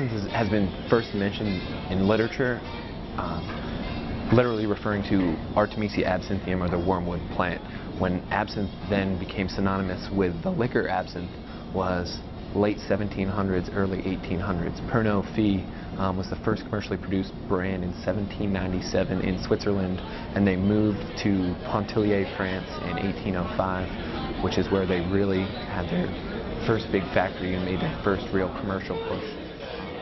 absinthe has been first mentioned in literature, literally referring to Artemisia absinthium, or the wormwood plant. When absinthe then became synonymous with the liquor absinthe was late 1700s, early 1800s. Pernod Ricard was the first commercially produced brand in 1797 in Switzerland, and they moved to Pontillier, France in 1805, which is where they really had their first big factory and made their first real commercial push.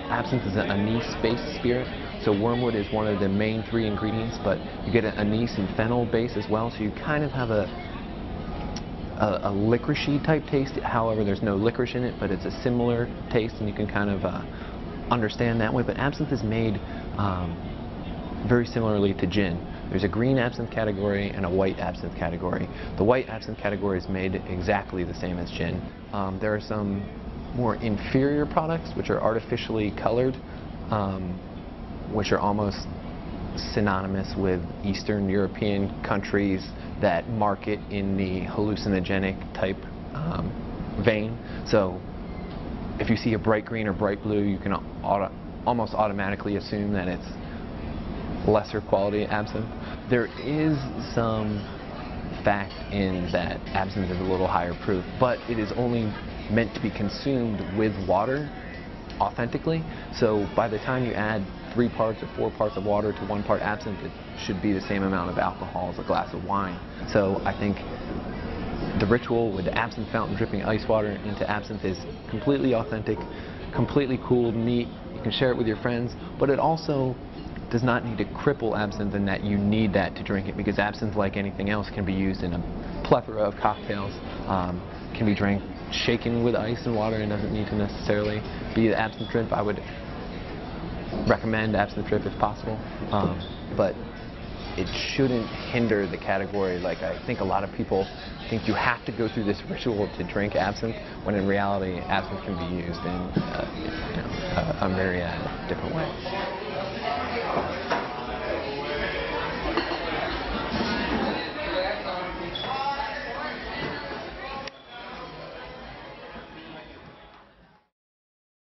Absinthe is an anise-based spirit, so wormwood is one of the main three ingredients, but you get an anise and fennel base as well, so you kind of have a licoricey type taste. However, there's no licorice in it, but it's a similar taste, and you can kind of understand that way. But absinthe is made very similarly to gin. There's a green absinthe category and a white absinthe category. The white absinthe category is made exactly the same as gin. There are some more inferior products which are artificially colored, which are almost synonymous with Eastern European countries that market in the hallucinogenic type vein. So if you see a bright green or bright blue, you can almost automatically assume that it's lesser quality absinthe. There is some fact in that absinthe is a little higher proof, but it is only meant to be consumed with water authentically. So by the time you add 3 parts or 4 parts of water to 1 part absinthe, it should be the same amount of alcohol as a glass of wine. So I think the ritual with the absinthe fountain dripping ice water into absinthe is completely authentic, completely cool, neat. You can share it with your friends, but it also does not need to cripple absinthe in that you need that to drink it, because absinthe, like anything else, can be used in a plethora of cocktails. Can be drank shaken with ice and water and doesn't need to necessarily be the absinthe drip. I would recommend absinthe drip if possible, but it shouldn't hinder the category. Like, I think a lot of people think you have to go through this ritual to drink absinthe, when in reality absinthe can be used in a myriad different ways.